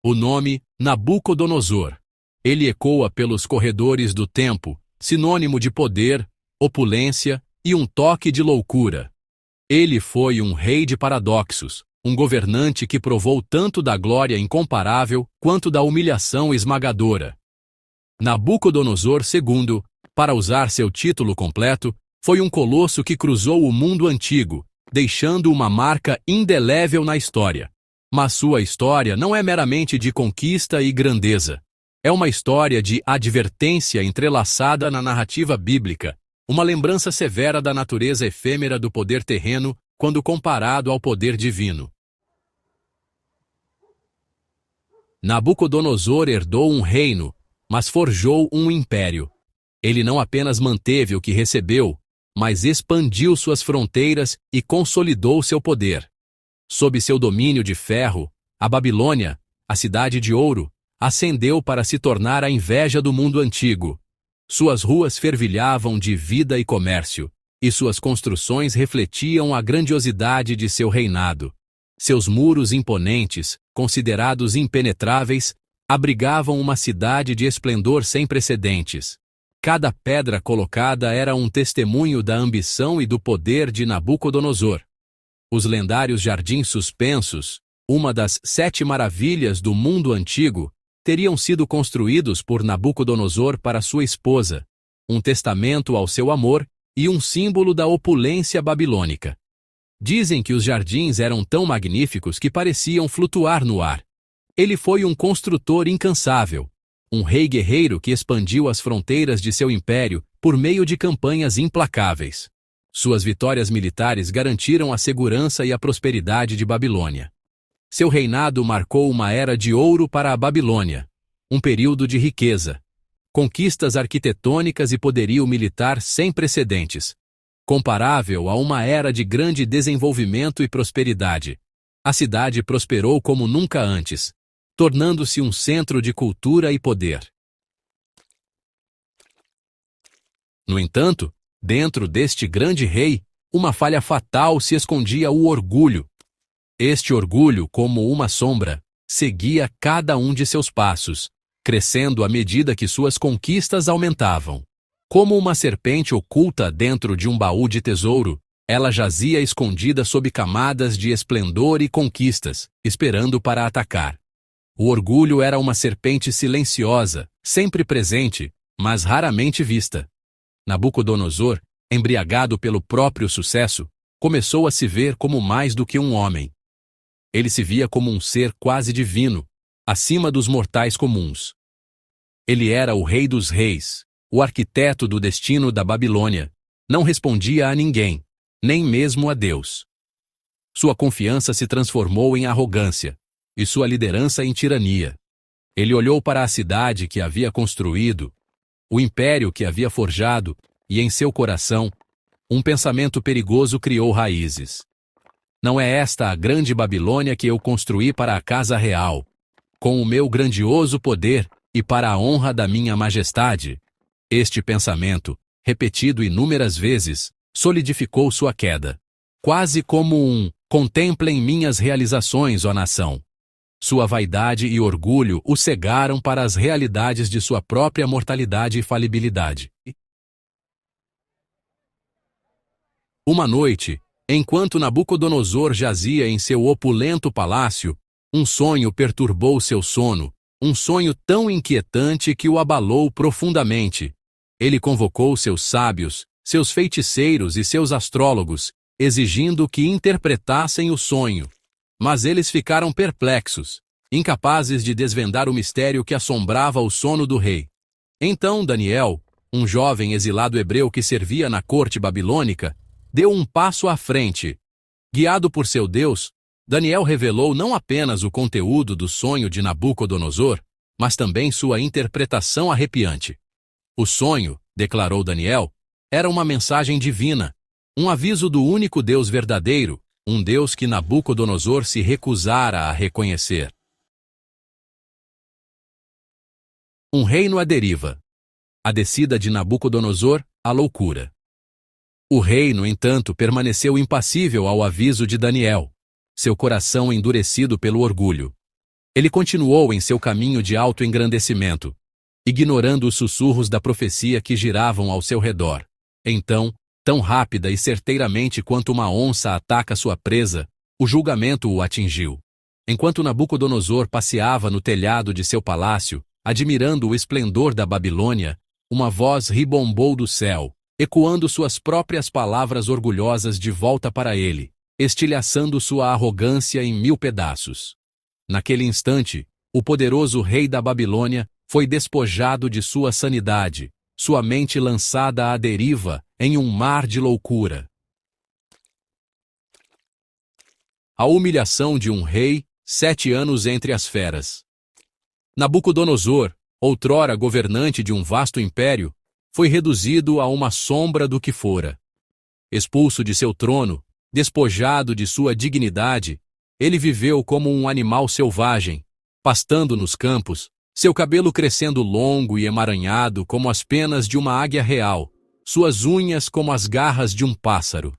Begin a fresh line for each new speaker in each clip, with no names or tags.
O nome Nabucodonosor. Ele ecoa pelos corredores do tempo, sinônimo de poder, opulência e um toque de loucura. Ele foi um rei de paradoxos, um governante que provou tanto da glória incomparável quanto da humilhação esmagadora. Nabucodonosor II, para usar seu título completo, foi um colosso que cruzou o mundo antigo, deixando uma marca indelével na história. Mas sua história não é meramente de conquista e grandeza. É uma história de advertência entrelaçada na narrativa bíblica, uma lembrança severa da natureza efêmera do poder terreno quando comparado ao poder divino. Nabucodonosor herdou um reino, mas forjou um império. Ele não apenas manteve o que recebeu, mas expandiu suas fronteiras e consolidou seu poder. Sob seu domínio de ferro, a Babilônia, a cidade de ouro, ascendeu para se tornar a inveja do mundo antigo. Suas ruas fervilhavam de vida e comércio, e suas construções refletiam a grandiosidade de seu reinado. Seus muros imponentes, considerados impenetráveis, abrigavam uma cidade de esplendor sem precedentes. Cada pedra colocada era um testemunho da ambição e do poder de Nabucodonosor. Os lendários jardins suspensos, uma das 7 maravilhas do mundo antigo, teriam sido construídos por Nabucodonosor para sua esposa, um testamento ao seu amor e um símbolo da opulência babilônica. Dizem que os jardins eram tão magníficos que pareciam flutuar no ar. Ele foi um construtor incansável, um rei guerreiro que expandiu as fronteiras de seu império por meio de campanhas implacáveis. Suas vitórias militares garantiram a segurança e a prosperidade de Babilônia. Seu reinado marcou uma era de ouro para a Babilônia, um período de riqueza, conquistas arquitetônicas e poderio militar sem precedentes, comparável a uma era de grande desenvolvimento e prosperidade. A cidade prosperou como nunca antes, tornando-se um centro de cultura e poder. No entanto, dentro deste grande rei, uma falha fatal se escondia: o orgulho. Este orgulho, como uma sombra, seguia cada um de seus passos, crescendo à medida que suas conquistas aumentavam. Como uma serpente oculta dentro de um baú de tesouro, ela jazia escondida sob camadas de esplendor e conquistas, esperando para atacar. O orgulho era uma serpente silenciosa, sempre presente, mas raramente vista. Nabucodonosor, embriagado pelo próprio sucesso, começou a se ver como mais do que um homem. Ele se via como um ser quase divino, acima dos mortais comuns. Ele era o rei dos reis, o arquiteto do destino da Babilônia. Não respondia a ninguém, nem mesmo a Deus. Sua confiança se transformou em arrogância, e sua liderança em tirania. Ele olhou para a cidade que havia construído, o império que havia forjado, e em seu coração, um pensamento perigoso criou raízes. Não é esta a grande Babilônia que eu construí para a casa real, com o meu grandioso poder e para a honra da minha majestade? Este pensamento, repetido inúmeras vezes, solidificou sua queda. Quase como um "contemplem minhas realizações, ó nação". Sua vaidade e orgulho o cegaram para as realidades de sua própria mortalidade e falibilidade. Uma noite, enquanto Nabucodonosor jazia em seu opulento palácio, um sonho perturbou seu sono, um sonho tão inquietante que o abalou profundamente. Ele convocou seus sábios, seus feiticeiros e seus astrólogos, exigindo que interpretassem o sonho. Mas eles ficaram perplexos, incapazes de desvendar o mistério que assombrava o sono do rei. Então Daniel, um jovem exilado hebreu que servia na corte babilônica, deu um passo à frente. Guiado por seu Deus, Daniel revelou não apenas o conteúdo do sonho de Nabucodonosor, mas também sua interpretação arrepiante. O sonho, declarou Daniel, era uma mensagem divina, um aviso do único Deus verdadeiro, um Deus que Nabucodonosor se recusara a reconhecer. Um reino à deriva. A descida de Nabucodonosor à loucura. O rei, no entanto, permaneceu impassível ao aviso de Daniel, seu coração endurecido pelo orgulho. Ele continuou em seu caminho de autoengrandecimento, ignorando os sussurros da profecia que giravam ao seu redor. Então, tão rápida e certeiramente quanto uma onça ataca sua presa, o julgamento o atingiu. Enquanto Nabucodonosor passeava no telhado de seu palácio, admirando o esplendor da Babilônia, uma voz ribombou do céu, ecoando suas próprias palavras orgulhosas de volta para ele, estilhaçando sua arrogância em 1000 pedaços. Naquele instante, o poderoso rei da Babilônia foi despojado de sua sanidade, sua mente lançada à deriva em um mar de loucura. A humilhação de um rei, 7 anos entre as feras. Nabucodonosor, outrora governante de um vasto império, foi reduzido a uma sombra do que fora. Expulso de seu trono, despojado de sua dignidade, ele viveu como um animal selvagem, pastando nos campos, seu cabelo crescendo longo e emaranhado como as penas de uma águia real, suas unhas como as garras de um pássaro.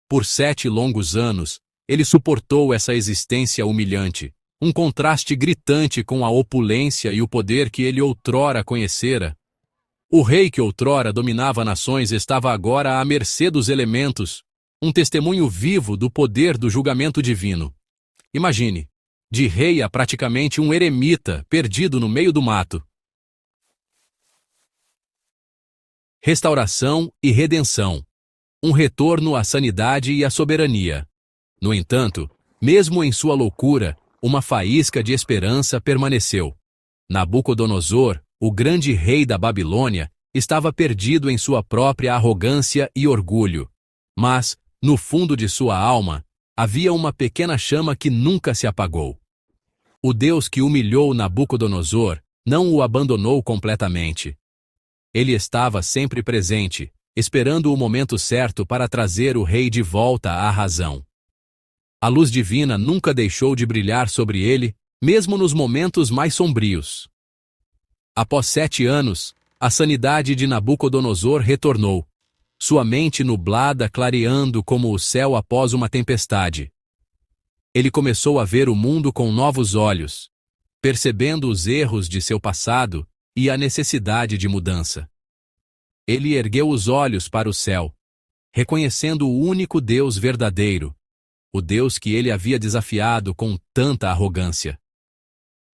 Por 7 longos anos, ele suportou essa existência humilhante, um contraste gritante com a opulência e o poder que ele outrora conhecera. O rei que outrora dominava nações estava agora à mercê dos elementos, um testemunho vivo do poder do julgamento divino. Imagine, de rei a praticamente um eremita perdido no meio do mato. Restauração e redenção. Um retorno à sanidade e à soberania. No entanto, mesmo em sua loucura, uma faísca de esperança permaneceu. Nabucodonosor, o grande rei da Babilônia, estava perdido em sua própria arrogância e orgulho. Mas, no fundo de sua alma, havia uma pequena chama que nunca se apagou. O Deus que humilhou Nabucodonosor não o abandonou completamente. Ele estava sempre presente, esperando o momento certo para trazer o rei de volta à razão. A luz divina nunca deixou de brilhar sobre ele, mesmo nos momentos mais sombrios. Após 7 anos, a sanidade de Nabucodonosor retornou, sua mente nublada clareando como o céu após uma tempestade. Ele começou a ver o mundo com novos olhos, percebendo os erros de seu passado e a necessidade de mudança. Ele ergueu os olhos para o céu, reconhecendo o único Deus verdadeiro, o Deus que ele havia desafiado com tanta arrogância.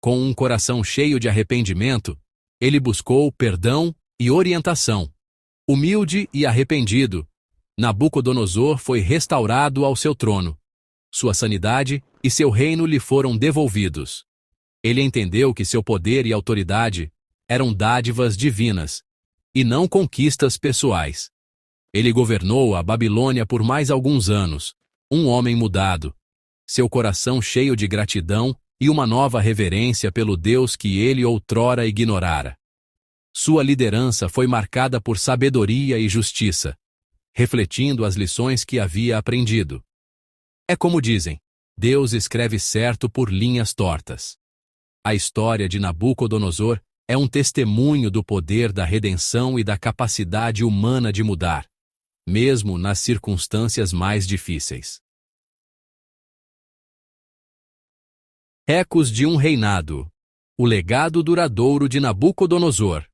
Com um coração cheio de arrependimento, ele buscou perdão e orientação. Humilde e arrependido, Nabucodonosor foi restaurado ao seu trono. Sua sanidade e seu reino lhe foram devolvidos. Ele entendeu que seu poder e autoridade eram dádivas divinas, e não conquistas pessoais. Ele governou a Babilônia por mais alguns anos, um homem mudado, seu coração cheio de gratidão e uma nova reverência pelo Deus que ele outrora ignorara. Sua liderança foi marcada por sabedoria e justiça, refletindo as lições que havia aprendido. É como dizem, Deus escreve certo por linhas tortas. A história de Nabucodonosor é um testemunho do poder da redenção e da capacidade humana de mudar, mesmo nas circunstâncias mais difíceis. Ecos de um reinado. O legado duradouro de Nabucodonosor.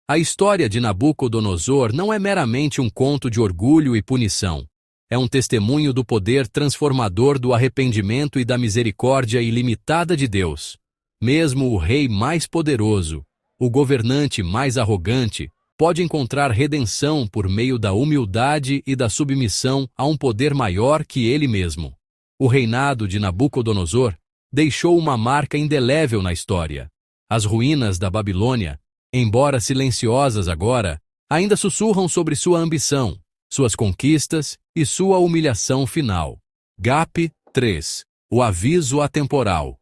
A história de Nabucodonosor não é meramente um conto de orgulho e punição. É um testemunho do poder transformador do arrependimento e da misericórdia ilimitada de Deus. Mesmo o rei mais poderoso, o governante mais arrogante, pode encontrar redenção por meio da humildade e da submissão a um poder maior que ele mesmo. O reinado de Nabucodonosor deixou uma marca indelével na história. As ruínas da Babilônia, embora silenciosas agora, ainda sussurram sobre sua ambição, suas conquistas e sua humilhação final. GAP 3. O aviso atemporal.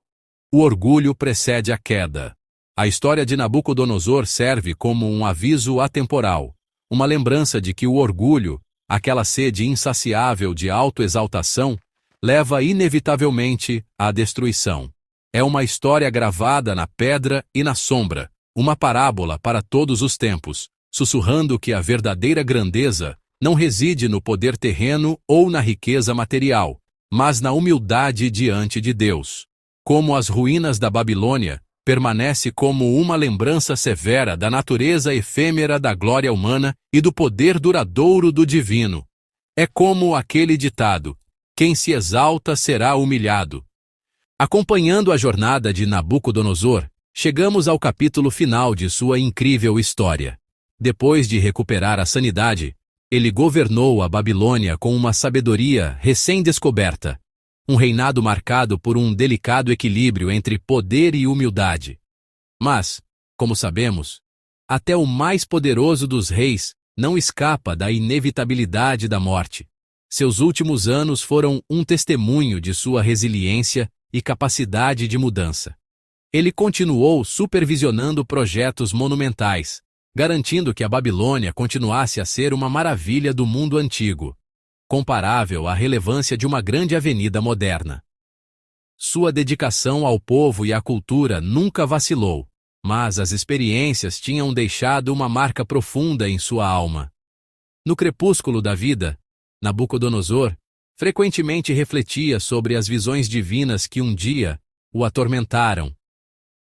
O orgulho precede a queda. A história de Nabucodonosor serve como um aviso atemporal, uma lembrança de que o orgulho, aquela sede insaciável de autoexaltação, leva inevitavelmente à destruição. É uma história gravada na pedra e na sombra, uma parábola para todos os tempos, sussurrando que a verdadeira grandeza não reside no poder terreno ou na riqueza material, mas na humildade diante de Deus. como as ruínas da Babilônia, permanece como uma lembrança severa da natureza efêmera da glória humana e do poder duradouro do divino. É como aquele ditado: quem se exalta será humilhado. Acompanhando a jornada de Nabucodonosor, chegamos ao capítulo final de sua incrível história. Depois de recuperar a sanidade, ele governou a Babilônia com uma sabedoria recém-descoberta, um reinado marcado por um delicado equilíbrio entre poder e humildade. Mas, como sabemos, até o mais poderoso dos reis não escapa da inevitabilidade da morte. Seus últimos anos foram um testemunho de sua resiliência e capacidade de mudança. Ele continuou supervisionando projetos monumentais, garantindo que a Babilônia continuasse a ser uma maravilha do mundo antigo, comparável à relevância de uma grande avenida moderna. Sua dedicação ao povo e à cultura nunca vacilou, mas as experiências tinham deixado uma marca profunda em sua alma. No crepúsculo da vida, Nabucodonosor frequentemente refletia sobre as visões divinas que um dia o atormentaram.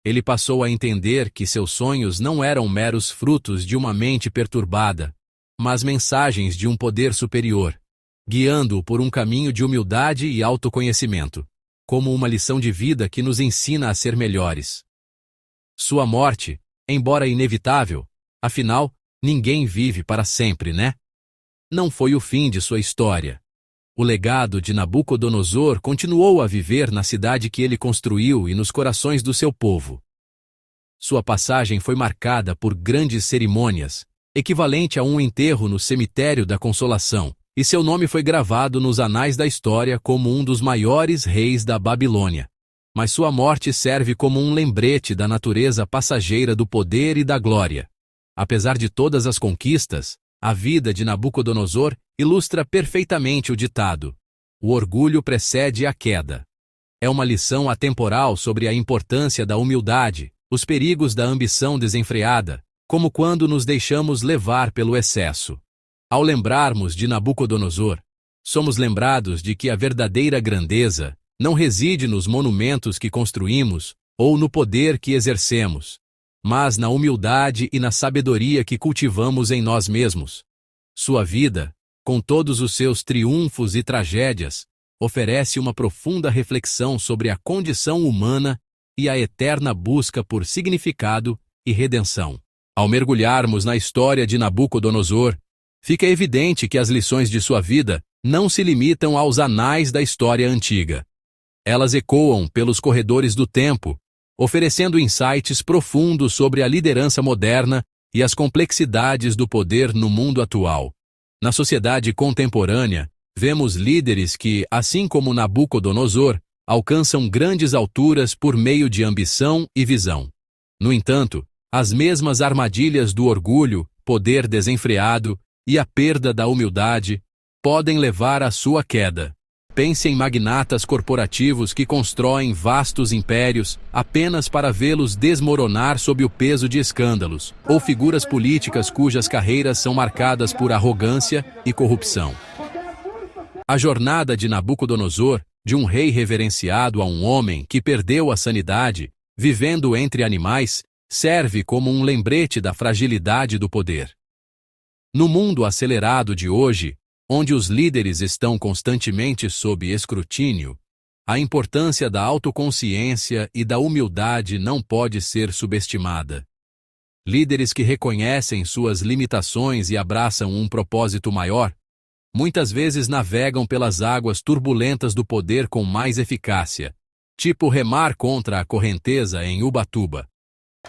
Ele passou a entender que seus sonhos não eram meros frutos de uma mente perturbada, mas mensagens de um poder superior, guiando-o por um caminho de humildade e autoconhecimento, como uma lição de vida que nos ensina a ser melhores. Sua morte, embora inevitável, afinal, ninguém vive para sempre, né? Não foi o fim de sua história. O legado de Nabucodonosor continuou a viver na cidade que ele construiu e nos corações do seu povo. Sua passagem foi marcada por grandes cerimônias, equivalente a um enterro no cemitério da Consolação, e seu nome foi gravado nos anais da história como um dos maiores reis da Babilônia. Mas sua morte serve como um lembrete da natureza passageira do poder e da glória. Apesar de todas as conquistas, a vida de Nabucodonosor ilustra perfeitamente o ditado: o orgulho precede a queda. É uma lição atemporal sobre a importância da humildade, os perigos da ambição desenfreada, como quando nos deixamos levar pelo excesso. Ao lembrarmos de Nabucodonosor, somos lembrados de que a verdadeira grandeza não reside nos monumentos que construímos ou no poder que exercemos, mas na humildade e na sabedoria que cultivamos em nós mesmos. Sua vida, com todos os seus triunfos e tragédias, oferece uma profunda reflexão sobre a condição humana e a eterna busca por significado e redenção. Ao mergulharmos na história de Nabucodonosor, fica evidente que as lições de sua vida não se limitam aos anais da história antiga. Elas ecoam pelos corredores do tempo, oferecendo insights profundos sobre a liderança moderna e as complexidades do poder no mundo atual. Na sociedade contemporânea, vemos líderes que, assim como Nabucodonosor, alcançam grandes alturas por meio de ambição e visão. No entanto, as mesmas armadilhas do orgulho, poder desenfreado e a perda da humildade podem levar à sua queda. Pense em magnatas corporativos que constroem vastos impérios apenas para vê-los desmoronar sob o peso de escândalos, ou figuras políticas cujas carreiras são marcadas por arrogância e corrupção. A jornada de Nabucodonosor, de um rei reverenciado a um homem que perdeu a sanidade, vivendo entre animais, serve como um lembrete da fragilidade do poder. No mundo acelerado de hoje, onde os líderes estão constantemente sob escrutínio, a importância da autoconsciência e da humildade não pode ser subestimada. Líderes que reconhecem suas limitações e abraçam um propósito maior, muitas vezes navegam pelas águas turbulentas do poder com mais eficácia, tipo remar contra a correnteza em Ubatuba.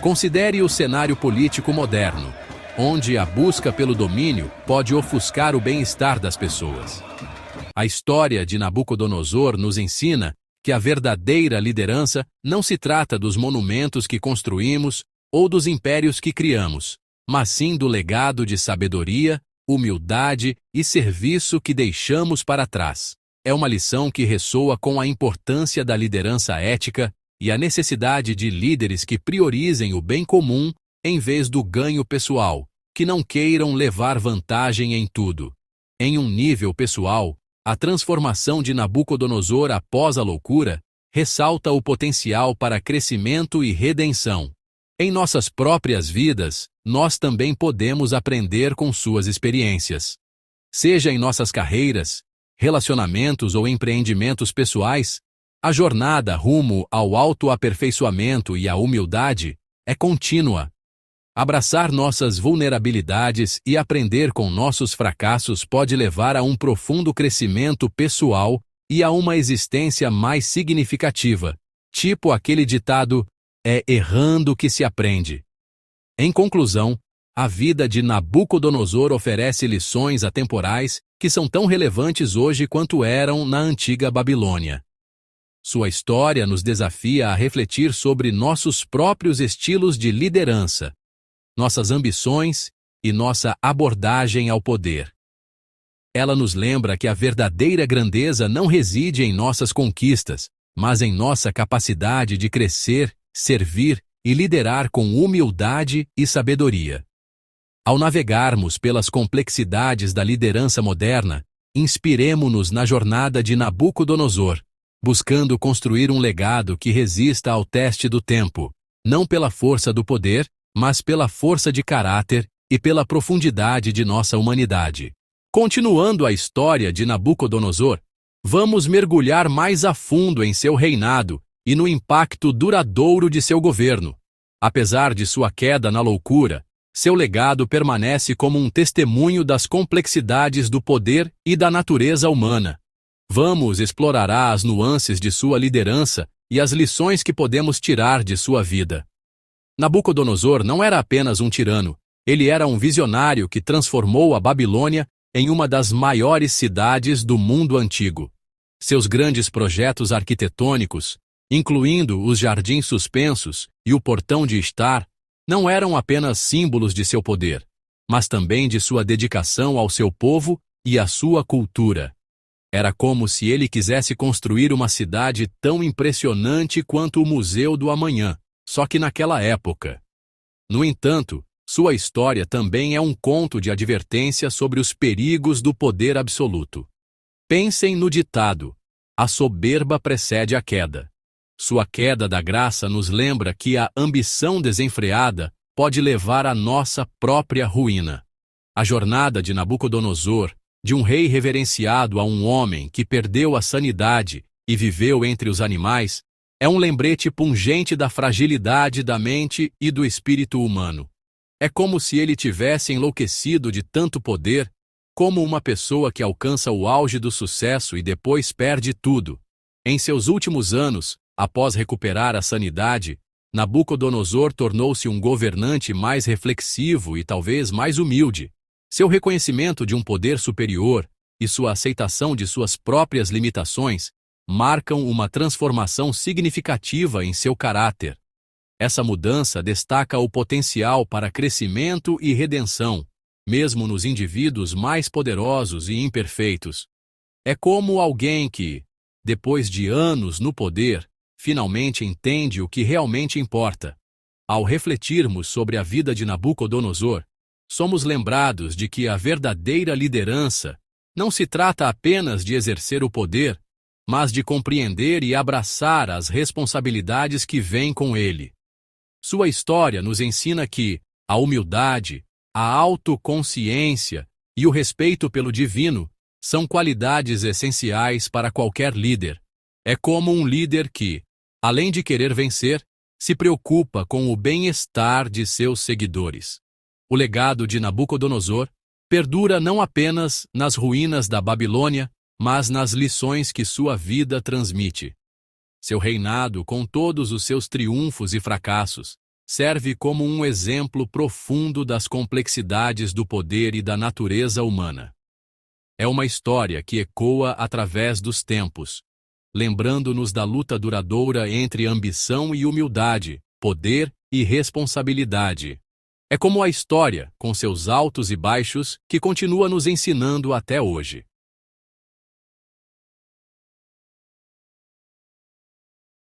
Considere o cenário político moderno, onde a busca pelo domínio pode ofuscar o bem-estar das pessoas. A história de Nabucodonosor nos ensina que a verdadeira liderança não se trata dos monumentos que construímos ou dos impérios que criamos, mas sim do legado de sabedoria, humildade e serviço que deixamos para trás. É uma lição que ressoa com a importância da liderança ética e a necessidade de líderes que priorizem o bem comum em vez do ganho pessoal, que não queiram levar vantagem em tudo. Em um nível pessoal, a transformação de Nabucodonosor após a loucura ressalta o potencial para crescimento e redenção. Em nossas próprias vidas, nós também podemos aprender com suas experiências. Seja em nossas carreiras, relacionamentos ou empreendimentos pessoais, a jornada rumo ao autoaperfeiçoamento e à humildade é contínua. Abraçar nossas vulnerabilidades e aprender com nossos fracassos pode levar a um profundo crescimento pessoal e a uma existência mais significativa, tipo aquele ditado: é errando que se aprende. Em conclusão, a vida de Nabucodonosor oferece lições atemporais que são tão relevantes hoje quanto eram na antiga Babilônia. Sua história nos desafia a refletir sobre nossos próprios estilos de liderança, nossas ambições e nossa abordagem ao poder. Ela nos lembra que a verdadeira grandeza não reside em nossas conquistas, mas em nossa capacidade de crescer, servir e liderar com humildade e sabedoria. Ao navegarmos pelas complexidades da liderança moderna, inspiremo-nos na jornada de Nabucodonosor, buscando construir um legado que resista ao teste do tempo, não pela força do poder, mas pela força de caráter e pela profundidade de nossa humanidade. Continuando a história de Nabucodonosor, vamos mergulhar mais a fundo em seu reinado e no impacto duradouro de seu governo. Apesar de sua queda na loucura, seu legado permanece como um testemunho das complexidades do poder e da natureza humana. Vamos explorar as nuances de sua liderança e as lições que podemos tirar de sua vida. Nabucodonosor não era apenas um tirano, ele era um visionário que transformou a Babilônia em uma das maiores cidades do mundo antigo. Seus grandes projetos arquitetônicos, incluindo os jardins suspensos e o portão de estar, não eram apenas símbolos de seu poder, mas também de sua dedicação ao seu povo e à sua cultura. Era como se ele quisesse construir uma cidade tão impressionante quanto o Museu do Amanhã, só que naquela época. No entanto, sua história também é um conto de advertência sobre os perigos do poder absoluto. Pensem no ditado: a soberba precede a queda. Sua queda da graça nos lembra que a ambição desenfreada pode levar à nossa própria ruína. A jornada de Nabucodonosor, de um rei reverenciado a um homem que perdeu a sanidade e viveu entre os animais, é um lembrete pungente da fragilidade da mente e do espírito humano. É como se ele tivesse enlouquecido de tanto poder, como uma pessoa que alcança o auge do sucesso e depois perde tudo. Em seus últimos anos, após recuperar a sanidade, Nabucodonosor tornou-se um governante mais reflexivo e talvez mais humilde. Seu reconhecimento de um poder superior e sua aceitação de suas próprias limitações marcam uma transformação significativa em seu caráter. Essa mudança destaca o potencial para crescimento e redenção, mesmo nos indivíduos mais poderosos e imperfeitos. É como alguém que, depois de anos no poder, finalmente entende o que realmente importa. Ao refletirmos sobre a vida de Nabucodonosor, somos lembrados de que a verdadeira liderança não se trata apenas de exercer o poder, mas de compreender e abraçar as responsabilidades que vêm com ele. Sua história nos ensina que a humildade, a autoconsciência e o respeito pelo divino são qualidades essenciais para qualquer líder. É como um líder que, além de querer vencer, se preocupa com o bem-estar de seus seguidores. O legado de Nabucodonosor perdura não apenas nas ruínas da Babilônia, mas nas lições que sua vida transmite. Seu reinado, com todos os seus triunfos e fracassos, serve como um exemplo profundo das complexidades do poder e da natureza humana. É uma história que ecoa através dos tempos, lembrando-nos da luta duradoura entre ambição e humildade, poder e responsabilidade. É como a história, com seus altos e baixos, que continua nos ensinando até hoje.